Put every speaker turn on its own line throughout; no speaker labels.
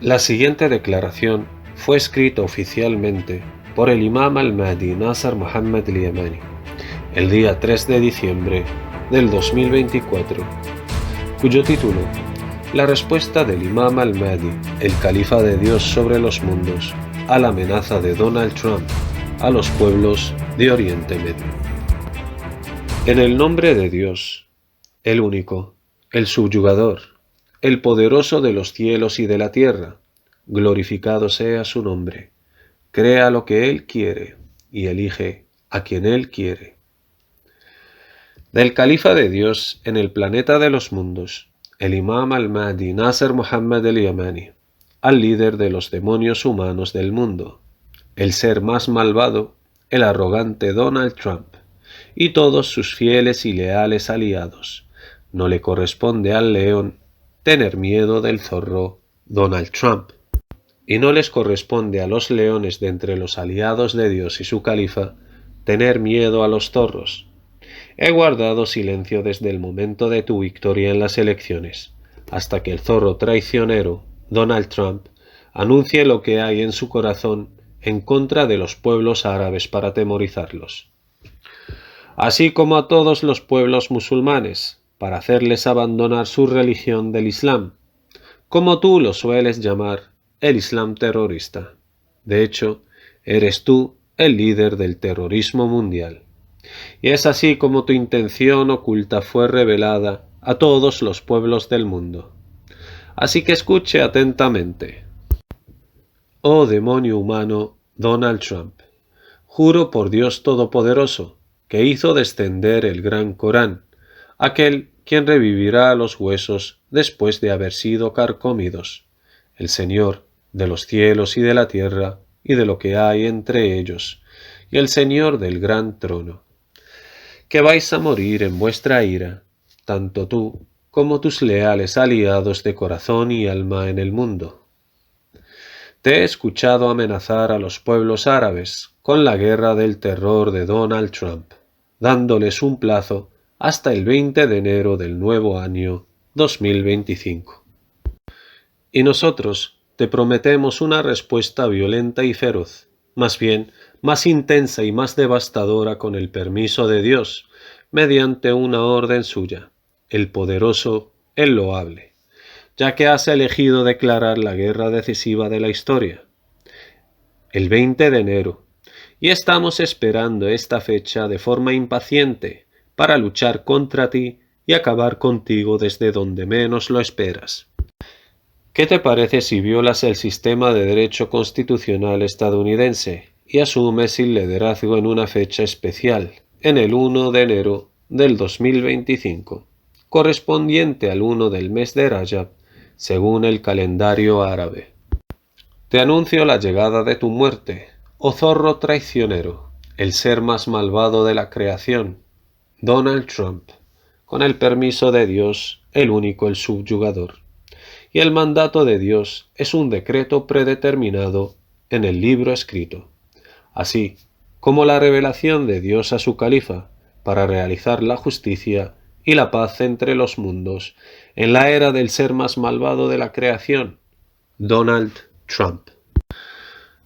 La siguiente declaración fue escrita oficialmente por el Imam al-Mahdi Nasser Mohammed al-Yamani el día 3 de diciembre del 2024, cuyo título: La respuesta del Imam al-Mahdi, el califa de Dios sobre los mundos, a la amenaza de Donald Trump a los pueblos de Oriente Medio. En el nombre de Dios, el único, el subyugador, el poderoso de los cielos y de la tierra, glorificado sea su nombre, crea lo que Él quiere y elige a quien Él quiere. Del califa de Dios en el planeta de los mundos, el Imam al-Mahdi Nasser Mohammed al-Yamani, al líder de los demonios humanos del mundo, el ser más malvado, el arrogante Donald Trump, y todos sus fieles y leales aliados. No le corresponde al león tener miedo del zorro Donald Trump, y no les corresponde a los leones de entre los aliados de Dios y su califa tener miedo a los zorros. He guardado silencio desde el momento de tu victoria en las elecciones, hasta que el zorro traicionero, Donald Trump, anuncie lo que hay en su corazón en contra de los pueblos árabes para atemorizarlos, así como a todos los pueblos musulmanes, para hacerles abandonar su religión del Islam, como tú lo sueles llamar, el Islam terrorista. De hecho, eres tú el líder del terrorismo mundial. Y es así como tu intención oculta fue revelada a todos los pueblos del mundo. Así que escuche atentamente. Oh demonio humano, Donald Trump, juro por Dios Todopoderoso, que hizo descender el gran Corán, aquel quien revivirá los huesos después de haber sido carcomidos, el Señor de los cielos y de la tierra y de lo que hay entre ellos, y el Señor del gran trono, que vais a morir en vuestra ira, tanto tú como tus leales aliados de corazón y alma en el mundo. Te he escuchado amenazar a los pueblos árabes con la guerra del terror de Donald Trump, dándoles un plazo hasta el 20 de enero del nuevo año 2025. Y nosotros te prometemos una respuesta violenta y feroz, más bien más intensa y más devastadora con el permiso de Dios, mediante una orden suya, el poderoso, el loable, ya que has elegido declarar la guerra decisiva de la historia, el 20 de enero, y estamos esperando esta fecha de forma impaciente para luchar contra ti y acabar contigo desde donde menos lo esperas. ¿Qué te parece si violas el sistema de derecho constitucional estadounidense y asumes el liderazgo en una fecha especial, en el 1 de enero del 2025, correspondiente al 1 del mes de Rajab, según el calendario árabe? Te anuncio la llegada de tu muerte, oh zorro traicionero, el ser más malvado de la creación, Donald Trump, con el permiso de Dios, el único, el subyugador. Y el mandato de Dios es un decreto predeterminado en el libro escrito, así como la revelación de Dios a su califa para realizar la justicia y la paz entre los mundos en la era del ser más malvado de la creación, Donald Trump.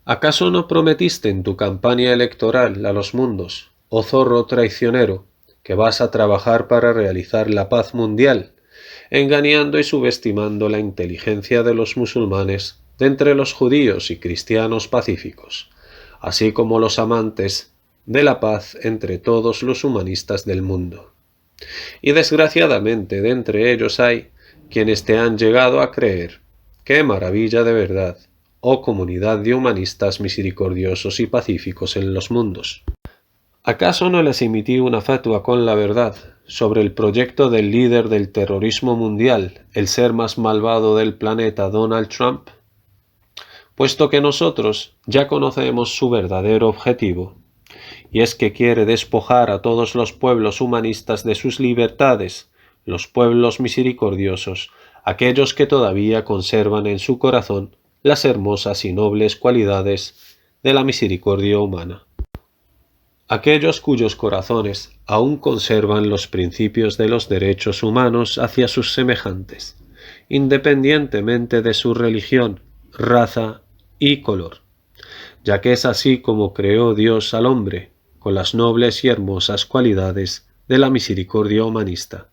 ¿Acaso no prometiste en tu campaña electoral a los mundos, oh zorro traicionero, que vas a trabajar para realizar la paz mundial, engañando y subestimando la inteligencia de los musulmanes de entre los judíos y cristianos pacíficos, así como los amantes de la paz entre todos los humanistas del mundo? Y desgraciadamente de entre ellos hay quienes te han llegado a creer. ¡Qué maravilla de verdad, oh comunidad de humanistas misericordiosos y pacíficos en los mundos! ¿Acaso no les emití una fatua con la verdad sobre el proyecto del líder del terrorismo mundial, el ser más malvado del planeta, Donald Trump? Puesto que nosotros ya conocemos su verdadero objetivo, y es que quiere despojar a todos los pueblos humanistas de sus libertades, los pueblos misericordiosos, aquellos que todavía conservan en su corazón las hermosas y nobles cualidades de la misericordia humana. Aquellos cuyos corazones aún conservan los principios de los derechos humanos hacia sus semejantes, independientemente de su religión, raza y color, ya que es así como creó Dios al hombre, con las nobles y hermosas cualidades de la misericordia humanista,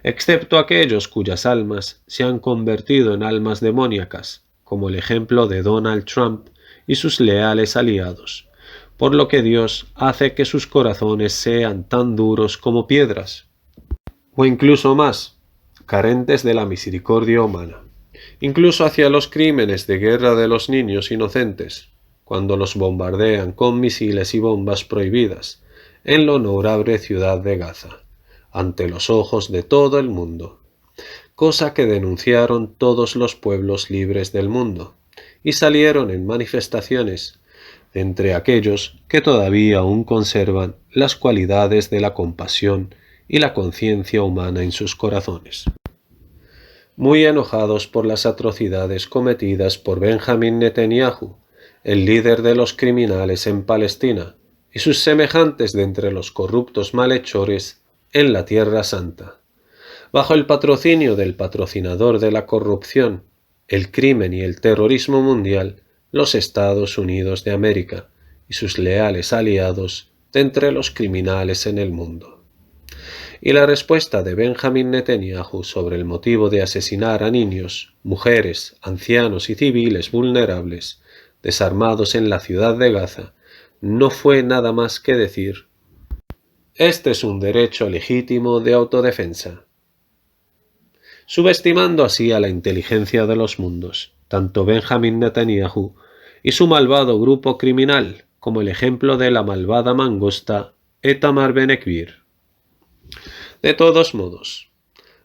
excepto aquellos cuyas almas se han convertido en almas demoníacas, como el ejemplo de Donald Trump y sus leales aliados, por lo que Dios hace que sus corazones sean tan duros como piedras, o incluso más, carentes de la misericordia humana, incluso hacia los crímenes de guerra de los niños inocentes, cuando los bombardean con misiles y bombas prohibidas en la honorable ciudad de Gaza, ante los ojos de todo el mundo, cosa que denunciaron todos los pueblos libres del mundo, y salieron en manifestaciones de entre aquellos que todavía aún conservan las cualidades de la compasión y la conciencia humana en sus corazones. Muy enojados por las atrocidades cometidas por Benjamín Netanyahu, el líder de los criminales en Palestina, y sus semejantes de entre los corruptos malhechores en la Tierra Santa, bajo el patrocinio del patrocinador de la corrupción, el crimen y el terrorismo mundial, los Estados Unidos de América y sus leales aliados de entre los criminales en el mundo. Y la respuesta de Benjamín Netanyahu sobre el motivo de asesinar a niños, mujeres, ancianos y civiles vulnerables, desarmados en la ciudad de Gaza, no fue nada más que decir: este es un derecho legítimo de autodefensa, subestimando así a la inteligencia de los mundos, tanto Benjamín Netanyahu y su malvado grupo criminal, como el ejemplo de la malvada mangosta Itamar Ben-Gvir. De todos modos,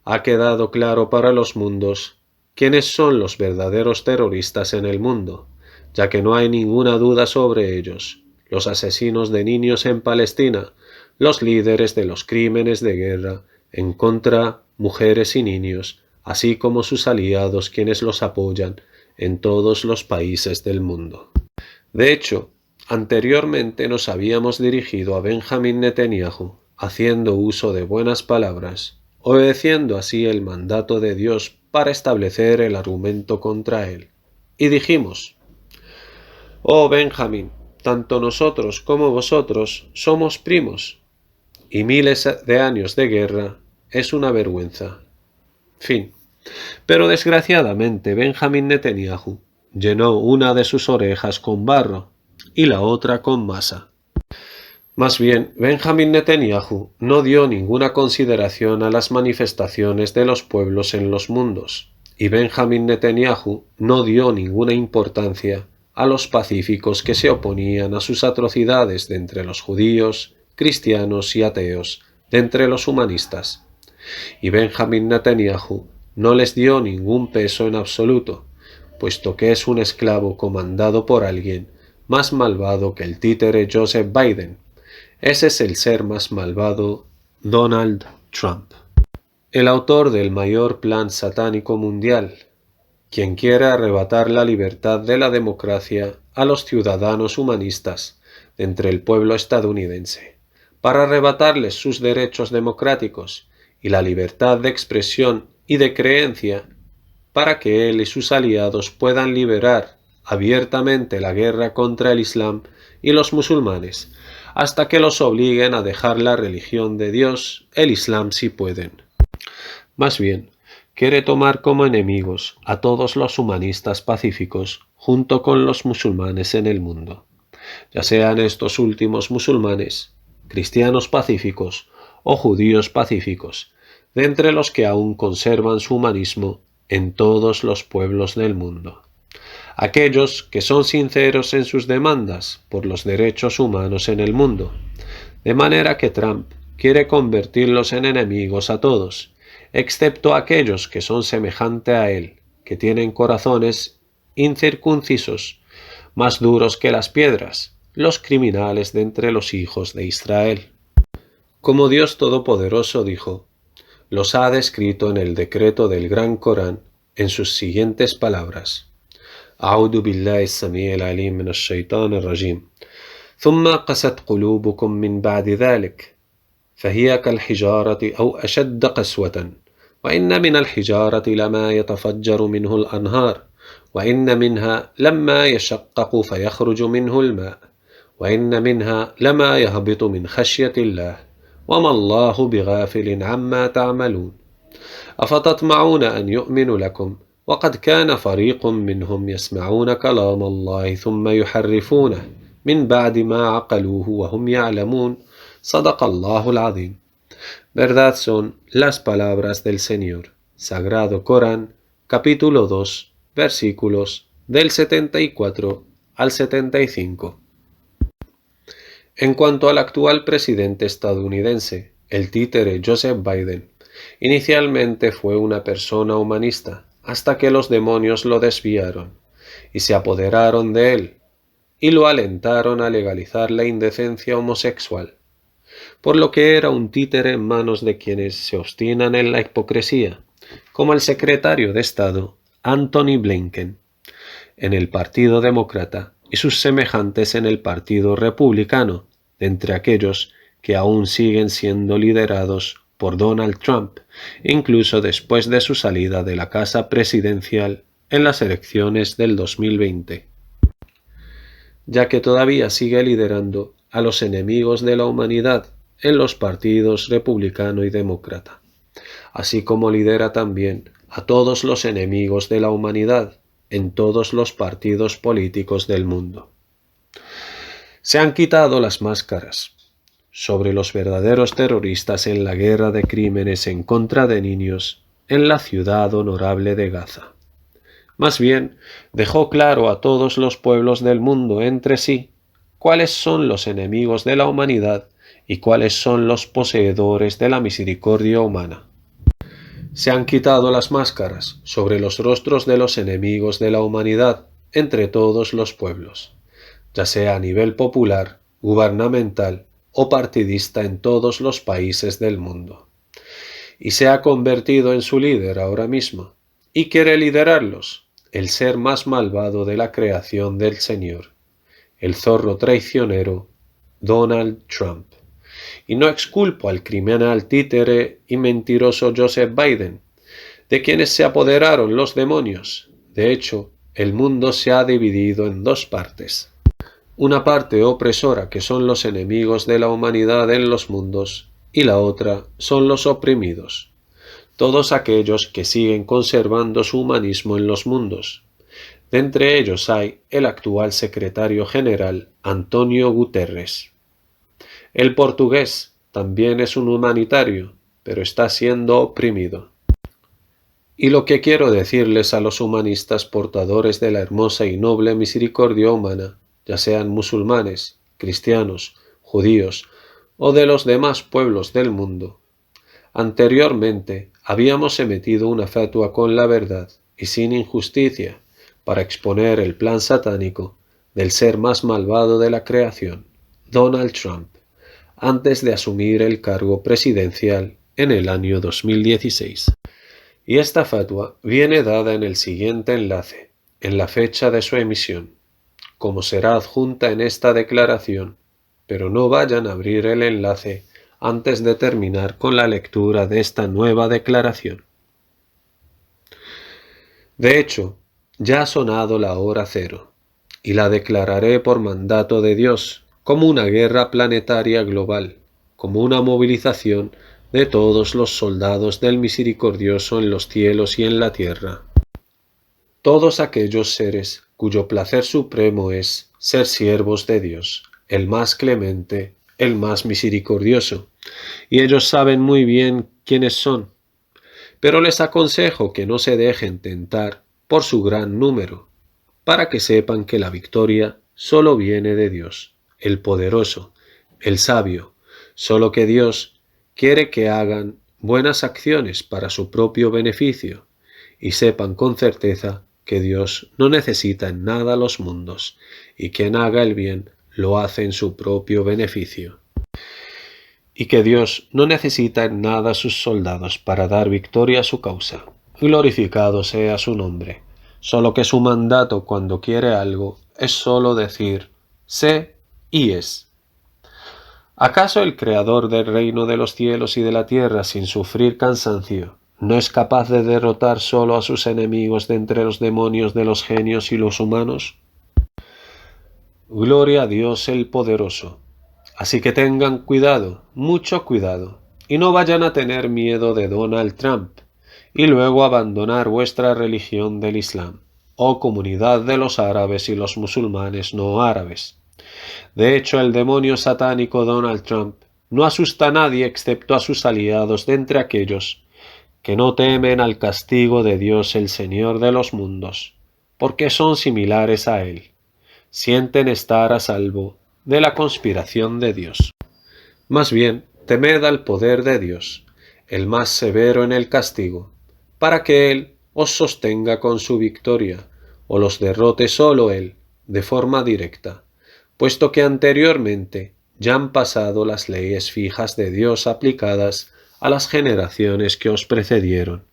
ha quedado claro para los mundos quiénes son los verdaderos terroristas en el mundo, ya que no hay ninguna duda sobre ellos: los asesinos de niños en Palestina, los líderes de los crímenes de guerra en contra mujeres y niños, así como sus aliados quienes los apoyan en todos los países del mundo. De hecho, anteriormente nos habíamos dirigido a Benjamín Netanyahu, haciendo uso de buenas palabras, obedeciendo así el mandato de Dios para establecer el argumento contra él. Y dijimos: oh Benjamín, tanto nosotros como vosotros somos primos, y miles de años de guerra es una vergüenza. Fin. Pero desgraciadamente Benjamín Netanyahu llenó una de sus orejas con barro y la otra con masa. Más bien, Benjamín Netanyahu no dio ninguna consideración a las manifestaciones de los pueblos en los mundos, y Benjamín Netanyahu no dio ninguna importancia a los pacíficos que se oponían a sus atrocidades de entre los judíos, cristianos y ateos, de entre los humanistas. Y Benjamín Netanyahu no les dio ningún peso en absoluto, puesto que es un esclavo comandado por alguien más malvado que el títere Joseph Biden. Ese es el ser más malvado, Donald Trump, el autor del mayor plan satánico mundial, quien quiere arrebatar la libertad de la democracia a los ciudadanos humanistas de entre el pueblo estadounidense, para arrebatarles sus derechos democráticos y la libertad de expresión y de creencia, para que él y sus aliados puedan liberar abiertamente la guerra contra el Islam y los musulmanes, hasta que los obliguen a dejar la religión de Dios, el Islam si pueden. Más bien, quiere tomar como enemigos a todos los humanistas pacíficos junto con los musulmanes en el mundo, ya sean estos últimos musulmanes, cristianos pacíficos o judíos pacíficos, de entre los que aún conservan su humanismo en todos los pueblos del mundo. Aquellos que son sinceros en sus demandas por los derechos humanos en el mundo, de manera que Trump quiere convertirlos en enemigos a todos, excepto aquellos que son semejante a él, que tienen corazones incircuncisos, más duros que las piedras, los criminales de entre los hijos de Israel. Como Dios Todopoderoso dijo, los ha descrito en el decreto del Gran Corán en sus siguientes palabras: أعوذ بالله السميع العليم من الشيطان الرجيم ثم قست قلوبكم من بعد ذلك فهي كالحجارة أو أشد قسوة وإن من الحجارة لما يتفجر منه الأنهار وإن منها لما يشقق فيخرج منه الماء وإن منها لما يهبط من خشية الله وما الله بغافل عما تعملون أفتطمعون أن يؤمنوا لكم وقد كان فريق منهم يسمعون كلام الله ثم يحرفونه من بعد ما عقلوه وهم يعلمون صدق الله العظيم. Verdad son las palabras del Señor. Sagrado Corán, capítulo 2, versículos del 74 al 75. En cuanto al actual presidente estadounidense, el títere Joseph Biden, inicialmente fue una persona humanista, hasta que los demonios lo desviaron y se apoderaron de él, y lo alentaron a legalizar la indecencia homosexual, por lo que era un títere en manos de quienes se obstinan en la hipocresía, como el secretario de Estado Antony Blinken, en el Partido Demócrata y sus semejantes en el Partido Republicano, de entre aquellos que aún siguen siendo liderados por Donald Trump, incluso después de su salida de la casa presidencial en las elecciones del 2020, ya que todavía sigue liderando a los enemigos de la humanidad en los partidos republicano y demócrata, así como lidera también a todos los enemigos de la humanidad en todos los partidos políticos del mundo. Se han quitado las máscaras sobre los verdaderos terroristas en la guerra de crímenes en contra de niños en la ciudad honorable de Gaza. Más bien, dejó claro a todos los pueblos del mundo entre sí cuáles son los enemigos de la humanidad y cuáles son los poseedores de la misericordia humana. Se han quitado las máscaras sobre los rostros de los enemigos de la humanidad entre todos los pueblos, ya sea a nivel popular, gubernamental o partidista en todos los países del mundo. Y se ha convertido en su líder ahora mismo, y quiere liderarlos, el ser más malvado de la creación del Señor, el zorro traicionero Donald Trump. Y no exculpo al criminal títere y mentiroso Joseph Biden, de quienes se apoderaron los demonios. De hecho, el mundo se ha dividido en dos partes. Una parte opresora, que son los enemigos de la humanidad en los mundos, y la otra son los oprimidos, todos aquellos que siguen conservando su humanismo en los mundos. De entre ellos hay el actual secretario general Antonio Guterres. El portugués también es un humanitario, pero está siendo oprimido. Y lo que quiero decirles a los humanistas portadores de la hermosa y noble misericordia humana, ya sean musulmanes, cristianos, judíos o de los demás pueblos del mundo. Anteriormente habíamos emitido una fatua con la verdad y sin injusticia para exponer el plan satánico del ser más malvado de la creación, Donald Trump, antes de asumir el cargo presidencial en el año 2016. Y esta fatua viene dada en el siguiente enlace, en la fecha de su emisión, como será adjunta en esta declaración, pero no vayan a abrir el enlace antes de terminar con la lectura de esta nueva declaración. De hecho, ya ha sonado la hora cero, y la declararé por mandato de Dios, como una guerra planetaria global, como una movilización de todos los soldados del misericordioso en los cielos y en la tierra. Todos aquellos seres cuyo placer supremo es ser siervos de Dios, el más clemente, el más misericordioso, y ellos saben muy bien quiénes son, pero les aconsejo que no se dejen tentar por su gran número, para que sepan que la victoria solo viene de Dios, el poderoso, el sabio, solo que Dios quiere que hagan buenas acciones para su propio beneficio, y sepan con certeza que Dios no necesita en nada los mundos, y quien haga el bien lo hace en su propio beneficio. Y que Dios no necesita en nada a sus soldados para dar victoria a su causa. Glorificado sea su nombre. Solo que su mandato cuando quiere algo es solo decir, sé y es. ¿Acaso el Creador del reino de los cielos y de la tierra sin sufrir cansancio ¿No es capaz de derrotar solo a sus enemigos de entre los demonios de los genios y los humanos? Gloria a Dios el Poderoso. Así que tengan cuidado, mucho cuidado, y no vayan a tener miedo de Donald Trump, y luego abandonar vuestra religión del Islam, o comunidad de los árabes y los musulmanes no árabes. De hecho, el demonio satánico Donald Trump no asusta a nadie excepto a sus aliados de entre aquellos que no temen al castigo de Dios el Señor de los mundos, porque son similares a Él. Sienten estar a salvo de la conspiración de Dios. Más bien, temed al poder de Dios, el más severo en el castigo, para que Él os sostenga con su victoria, o los derrote solo Él, de forma directa, puesto que anteriormente ya han pasado las leyes fijas de Dios aplicadas a las generaciones que os precedieron,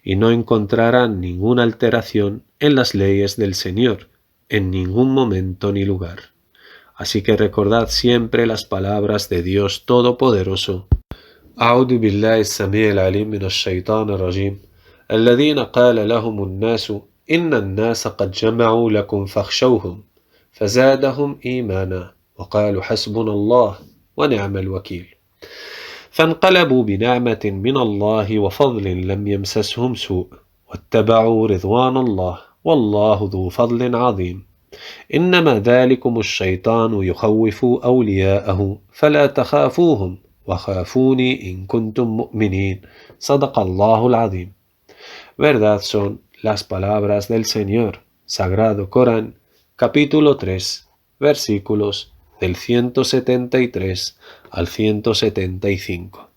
y no encontrarán ninguna alteración en las leyes del Señor, en ningún momento ni lugar. Así que recordad siempre las palabras de Dios Todopoderoso. أعوذ بالله السميع العليم من الشيطان الرجيم الذين قال لهم الناس إن الناس قد جمعوا لكم فاخشوهم فزادهم إيمانا وقالوا حسبنا الله ونعم الوكيل فانقلبوا بنعمة من الله وفضل لم يمسسهم سوء واتبعوا رضوان الله والله ذو فضل عظيم إنما ذلكم الشيطان يخوف أولياءه فلا تخافوهم وخافوني إن كنتم مؤمنين صدق الله العظيم. Verdad son las palabras del Señor, Sagrado Corán, capítulo 3, versículos del 173 al 175.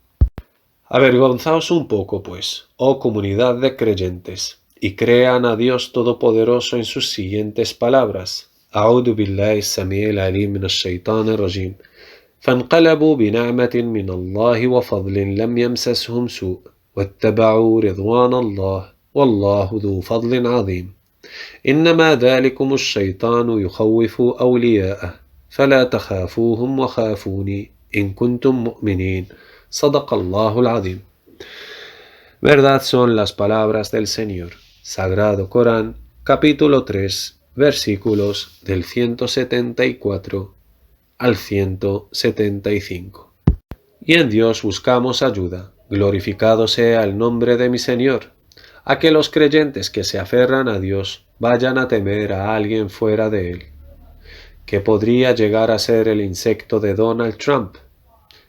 Avergonzaos un poco, pues, oh comunidad de creyentes, y crean a Dios Todopoderoso en sus siguientes palabras. أعوذ بالله السميع العليم من الشيطان الرجيم فانقلبوا بنعمة من الله وفضل لم يمسسهم سوء واتبعوا رضوان الله والله ذو فضل عظيم إنما ذلكم الشيطان يخوف أولياءه فلا تخافوهم وخافوني إن كنتم مؤمنين صدق الله العظيم. Verdad son las palabras del Señor. Sagrado Corán, capítulo 3, versículos del 174 al 175. Y en Dios buscamos ayuda. Glorificado sea el nombre de mi Señor. A que los creyentes que se aferran a Dios vayan a temer a alguien fuera de Él. ¿Qué podría llegar a ser el insecto de Donald Trump?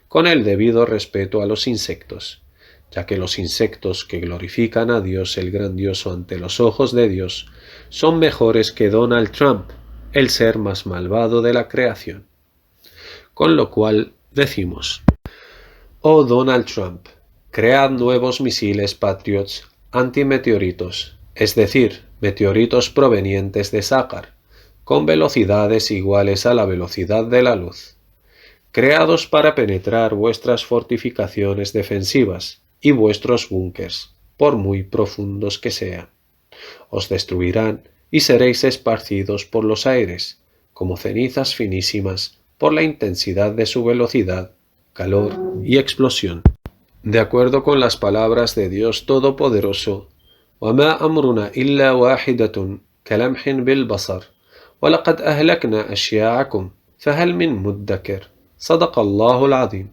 Con el debido respeto a los insectos, ya que los insectos que glorifican a Dios el grandioso ante los ojos de Dios son mejores que Donald Trump, el ser más malvado de la creación. Con lo cual decimos: oh Donald Trump, cread nuevos misiles Patriots antimeteoritos, es decir, meteoritos provenientes de Sácar, con velocidades iguales a la velocidad de la luz, creados para penetrar vuestras fortificaciones defensivas y vuestros búnkers, por muy profundos que sean. Os destruirán y seréis esparcidos por los aires, como cenizas finísimas, por la intensidad de su velocidad, calor y explosión. De acuerdo con las palabras de Dios Todopoderoso, وَمَا أَمْرُنَا إِلَّا وَاحِدَةٌ كَلَمْحٍ بِالْبَصَرِ وَلَقَدْ أَهْلَكْنَا أَشْيَاعَكُمْ فَهَلْ مِن مُدَّكِرٍ صدق الله العظيم.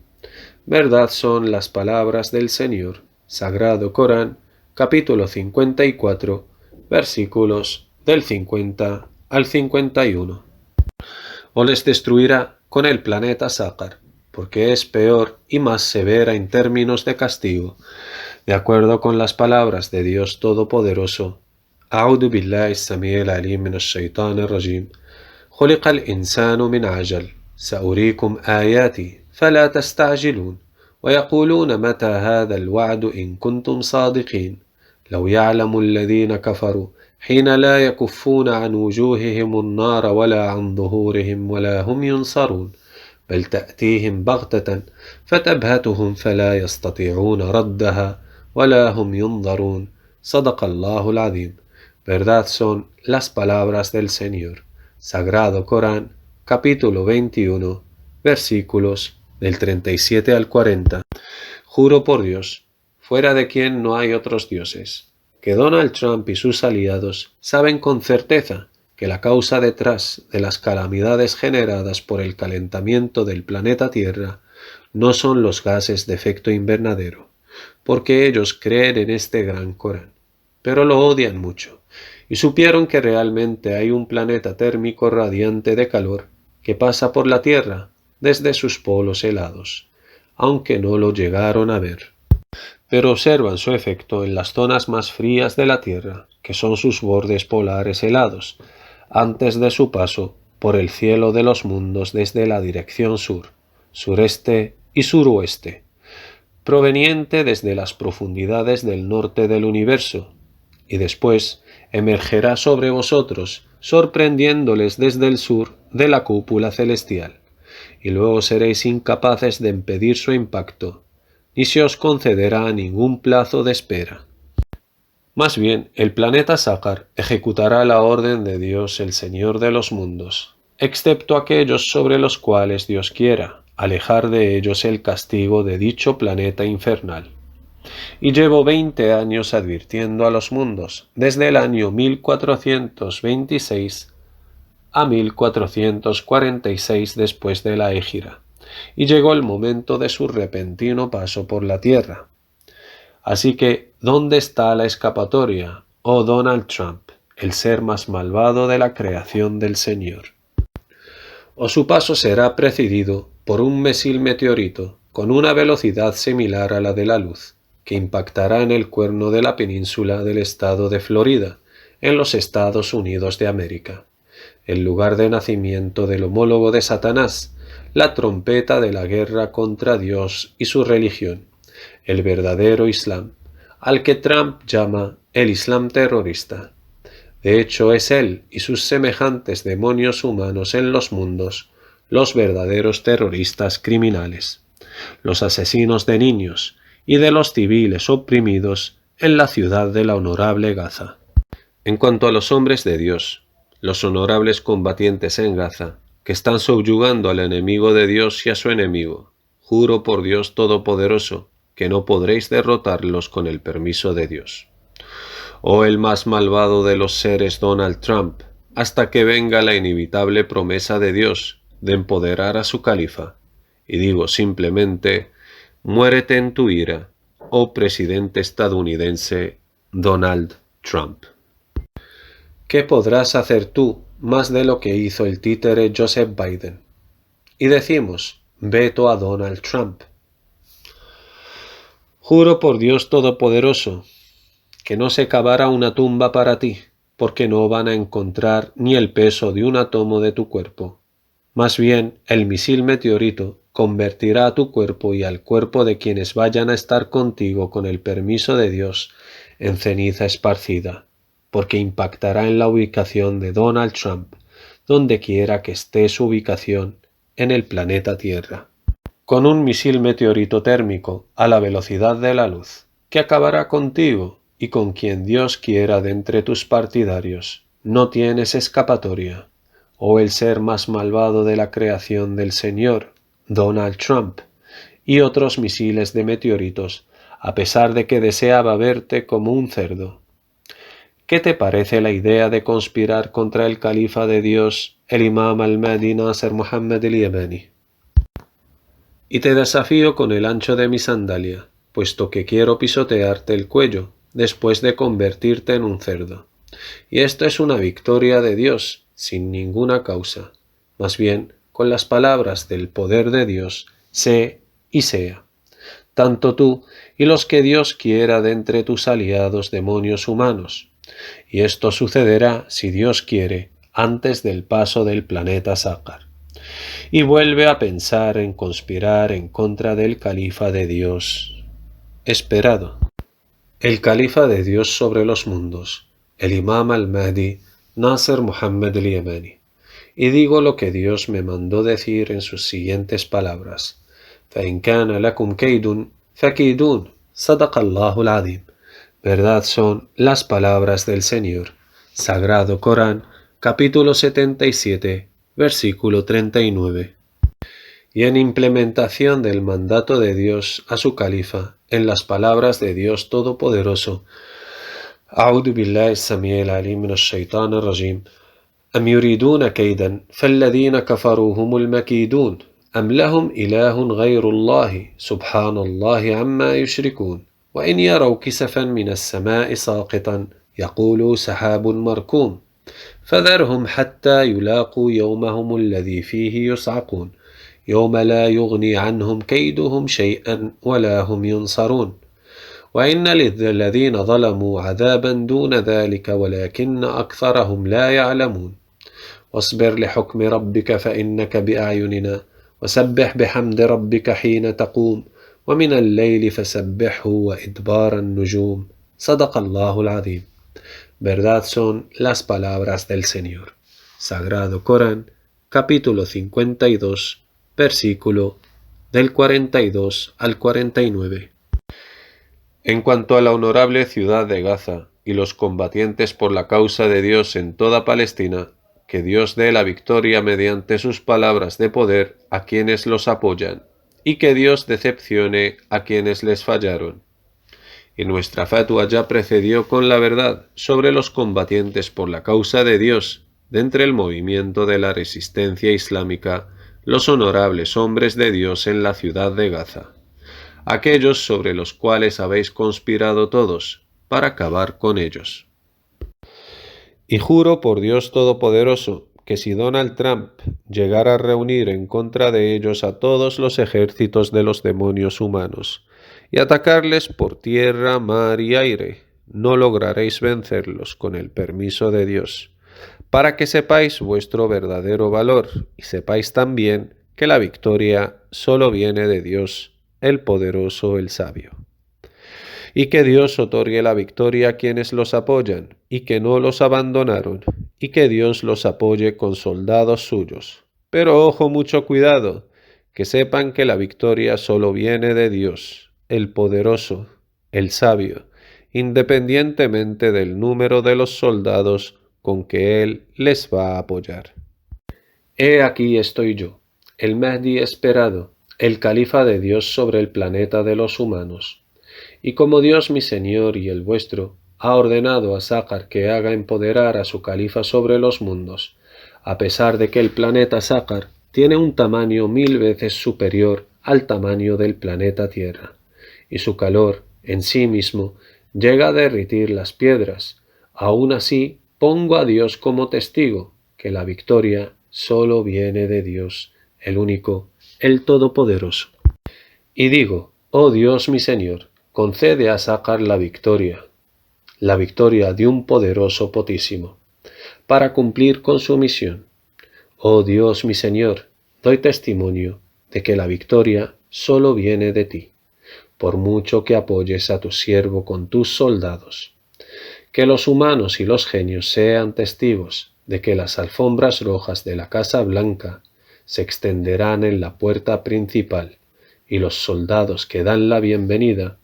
Verdad son las palabras del Señor. Sagrado Corán, capítulo 54, versículos del 50 al 51. O les destruirá con el planeta Sácar, porque es peor y más severa en términos de castigo, de acuerdo con las palabras de Dios Todopoderoso. أعوذ بالله السميع العليم من الشيطان الرجيم خلق الإنسان من عجل سأريكم آياتي فلا تستعجلون ويقولون متى هذا الوعد إن كنتم صادقين لو يعلم الذين كفروا حين لا يكفون عن وجوههم النار ولا عن ظهورهم ولا هم ينصرون بل تأتيهم بغتة فتبهتهم فلا يستطيعون ردها ولا هم ينظرون صدق الله العظيم. Verdad son las palabras del Señor. Sagrado Corán, capítulo 21, versículos del 37 al 40. Juro por Dios, fuera de quien no hay otros dioses, que Donald Trump y sus aliados saben con certeza que la causa detrás de las calamidades generadas por el calentamiento del planeta Tierra no son los gases de efecto invernadero, porque ellos creen en este gran Corán, pero lo odian mucho, y supieron que realmente hay un planeta térmico radiante de calor que pasa por la Tierra desde sus polos helados, aunque no lo llegaron a ver. Pero observan su efecto en las zonas más frías de la Tierra, que son sus bordes polares helados, antes de su paso por el cielo de los mundos desde la dirección sur, sureste y suroeste, proveniente desde las profundidades del norte del universo, y después emergerá sobre vosotros, sorprendiéndoles desde el sur de la cúpula celestial, y luego seréis incapaces de impedir su impacto, ni se os concederá ningún plazo de espera. Más bien, el planeta Sácar ejecutará la orden de Dios el Señor de los mundos, excepto aquellos sobre los cuales Dios quiera alejar de ellos el castigo de dicho planeta infernal. Y llevo 20 años advirtiendo a los mundos, desde el año 1426 a 1446 después de la Égira, y llegó el momento de su repentino paso por la tierra. Así que, ¿dónde está la escapatoria, oh Donald Trump, el ser más malvado de la creación del Señor? O su paso será precedido por un misil meteorito con una velocidad similar a la de la luz, que impactará en el cuerno de la península del estado de Florida, en los Estados Unidos de América, el lugar de nacimiento del homólogo de Satanás, la trompeta de la guerra contra Dios y su religión, el verdadero Islam, al que Trump llama el Islam terrorista. De hecho, es él y sus semejantes demonios humanos en los mundos los verdaderos terroristas criminales, los asesinos de niños y de los civiles oprimidos en la ciudad de la honorable Gaza. En cuanto a los hombres de Dios, los honorables combatientes en Gaza, que están subyugando al enemigo de Dios y a su enemigo, juro por Dios Todopoderoso que no podréis derrotarlos con el permiso de Dios. Oh el más malvado de los seres Donald Trump, hasta que venga la inevitable promesa de Dios de empoderar a su califa. Y digo simplemente, muérete en tu ira, oh presidente estadounidense Donald Trump. ¿Qué podrás hacer tú más de lo que hizo el títere Joseph Biden? Y decimos, veto a Donald Trump. Juro por Dios Todopoderoso que no se cavará una tumba para ti, porque no van a encontrar ni el peso de un átomo de tu cuerpo. Más bien, el misil meteorito convertirá a tu cuerpo y al cuerpo de quienes vayan a estar contigo con el permiso de Dios en ceniza esparcida, porque impactará en la ubicación de Donald Trump, donde quiera que esté su ubicación en el planeta Tierra, con un misil meteorito térmico a la velocidad de la luz, que acabará contigo y con quien Dios quiera de entre tus partidarios. No tienes escapatoria, oh el ser más malvado de la creación del Señor, Donald Trump, y otros misiles de meteoritos, a pesar de que deseaba verte como un cerdo. ¿Qué te parece la idea de conspirar contra el califa de Dios, el imam al-Mahdi Nasser Muhammad al-Yamani? Y te desafío con el ancho de mi sandalia, puesto que quiero pisotearte el cuello, después de convertirte en un cerdo. Y esto es una victoria de Dios, sin ninguna causa, más bien con las palabras del poder de Dios, sé y sea. Tanto tú y los que Dios quiera de entre tus aliados demonios humanos. Y esto sucederá, si Dios quiere, antes del paso del planeta Sácar. Y vuelve a pensar en conspirar en contra del califa de Dios esperado. El califa de Dios sobre los mundos, el imam al-Mahdi Nasser Muhammad al-Yamani. Y digo lo que Dios me mandó decir en sus siguientes palabras. فَإِنْ كَانَ لَكُمْ كَيْدٌ فَكِيدُونِ صَدَقَ اللَّهُ الْعَظِيمُ. Verdad son las palabras del Señor. Sagrado Corán, capítulo 77, versículo 39. Y en implementación del mandato de Dios a su califa, en las palabras de Dios Todopoderoso. أعوذ بالله السميع العليم من الشيطان الرجيم أم يريدون كيدا فالذين كفروا هم المكيدون أم لهم إله غير الله سبحان الله عما يشركون وإن يروا كسفا من السماء ساقطا يقولوا سحاب مركوم فذرهم حتى يلاقوا يومهم الذي فيه يصعقون يوم لا يغني عنهم كيدهم شيئا ولا هم ينصرون وإن للذين ظلموا عذابا دون ذلك ولكن أكثرهم لا يعلمون واصبر لحكم ربك فإنك بأعيننا وسبح بحمد ربك حين تقوم ومن الليل فسبحه وإدبار النجوم صدق الله العظيم. Verdad son las palabras del Señor. Sagrado Corán, capítulo 52, versículo del 42 al 49. En cuanto a la honorable ciudad de Gaza y los combatientes por la causa de Dios en toda Palestina, que Dios dé la victoria mediante sus palabras de poder a quienes los apoyan, y que Dios decepcione a quienes les fallaron. Y nuestra fatua ya precedió con la verdad sobre los combatientes por la causa de Dios, de entre el movimiento de la resistencia islámica, los honorables hombres de Dios en la ciudad de Gaza, aquellos sobre los cuales habéis conspirado todos, para acabar con ellos. Y juro por Dios Todopoderoso, que si Donald Trump llegara a reunir en contra de ellos a todos los ejércitos de los demonios humanos, y atacarles por tierra, mar y aire, no lograréis vencerlos con el permiso de Dios, para que sepáis vuestro verdadero valor, y sepáis también que la victoria solo viene de Dios, el poderoso, el sabio. Y que Dios otorgue la victoria a quienes los apoyan, y que no los abandonaron, y que Dios los apoye con soldados suyos. Pero ojo, mucho cuidado, que sepan que la victoria solo viene de Dios, el poderoso, el sabio, independientemente del número de los soldados con que Él les va a apoyar. He aquí estoy yo, el Mahdi esperado, el califa de Dios sobre el planeta de los humanos. Y como Dios mi Señor y el vuestro ha ordenado a Sácar que haga empoderar a su califa sobre los mundos, a pesar de que el planeta Sácar tiene un tamaño 1000 veces superior al tamaño del planeta Tierra, y su calor en sí mismo llega a derretir las piedras, aún así pongo a Dios como testigo que la victoria solo viene de Dios, el único, el Todopoderoso. Y digo, oh Dios mi Señor, concede a Sácar la victoria de un poderoso Potísimo, para cumplir con su misión. Oh Dios mi Señor, doy testimonio de que la victoria solo viene de ti, por mucho que apoyes a tu siervo con tus soldados. Que los humanos y los genios sean testigos de que las alfombras rojas de la Casa Blanca se extenderán en la puerta principal, y los soldados que dan la bienvenida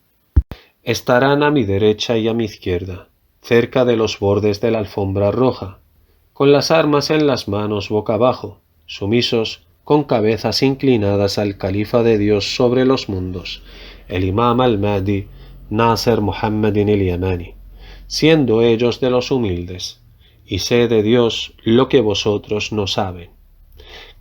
estarán a mi derecha y a mi izquierda, cerca de los bordes de la alfombra roja, con las armas en las manos boca abajo, sumisos, con cabezas inclinadas al califa de Dios sobre los mundos, el imam al-Mahdi, Nasser Muhammadin el-Yamani, siendo ellos de los humildes, y sé de Dios lo que vosotros no saben.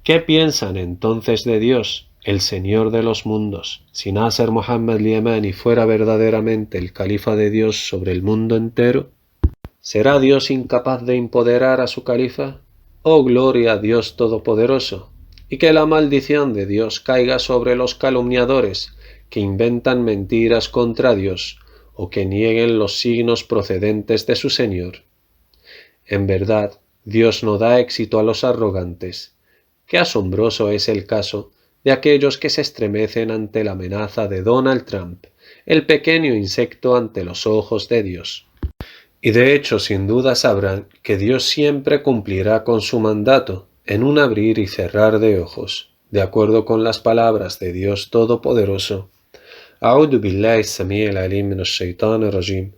¿Qué piensan entonces de Dios, el Señor de los mundos, si Nasser Muhammad al-Yamani fuera verdaderamente el califa de Dios sobre el mundo entero? ¿Será Dios incapaz de empoderar a su califa? ¡Oh, gloria a Dios Todopoderoso! Y que la maldición de Dios caiga sobre los calumniadores que inventan mentiras contra Dios o que nieguen los signos procedentes de su Señor. En verdad, Dios no da éxito a los arrogantes. Qué asombroso es el caso de aquellos que se estremecen ante la amenaza de Donald Trump, el pequeño insecto ante los ojos de Dios. Y de hecho, sin duda sabrán que Dios siempre cumplirá con su mandato en un abrir y cerrar de ojos, de acuerdo con las palabras de Dios Todopoderoso. أعوذ بالله السميع العليم من الشيطان الرجيم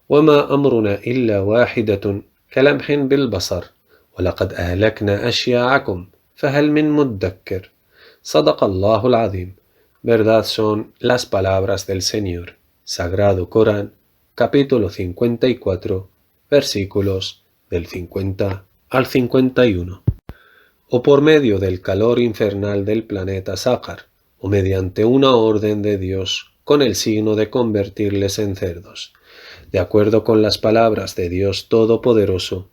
وما أمرنا إلا واحدة كلمح بالبصر ولقد أهلكنا أشياعكم فهل من مدكر صدق الله العظيم. Verdad son las palabras del Señor. Sagrado Corán, capítulo 54, versículos del 50 al 51. O por medio del calor infernal del planeta Sácar, o mediante una orden de Dios con el signo de convertirles en cerdos, de acuerdo con las palabras de Dios Todopoderoso.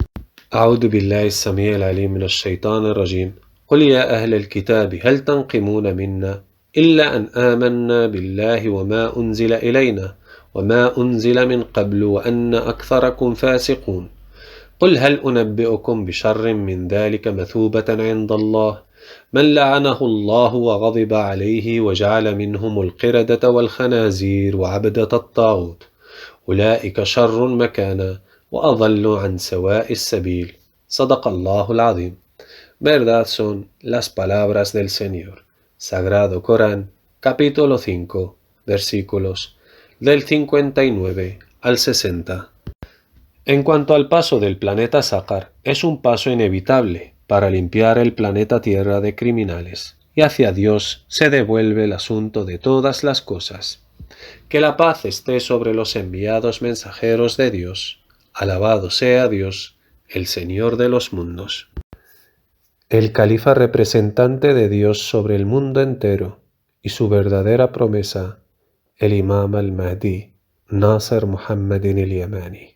أعوذ بالله السميع العليم من الشيطان الرجيم قل يا أهل الكتاب هل تنقمون منا إلا أن آمنا بالله وما أنزل إلينا وما أنزل من قبل وأن أكثركم فاسقون قل هل أنبئكم بشر من ذلك مثوبة عند الله من لعنه الله وغضب عليه وجعل منهم القردة والخنازير وعبدة الطاغوت أولئك شر مكانا وأضل عن سواء السبيل. صدق الله العظيم. Verdad son las palabras del Señor. Sagrado Corán, capítulo 5, versículos del 59 al 60. En cuanto al paso del planeta Sácar, es un paso inevitable para limpiar el planeta Tierra de criminales, y hacia Dios se devuelve el asunto de todas las cosas. Que la paz esté sobre los enviados mensajeros de Dios. Alabado sea Dios, el Señor de los mundos. El califa representante de Dios sobre el mundo entero y su verdadera promesa, el Imam al-Mahdi, Nasr Muhammad al-Yamani.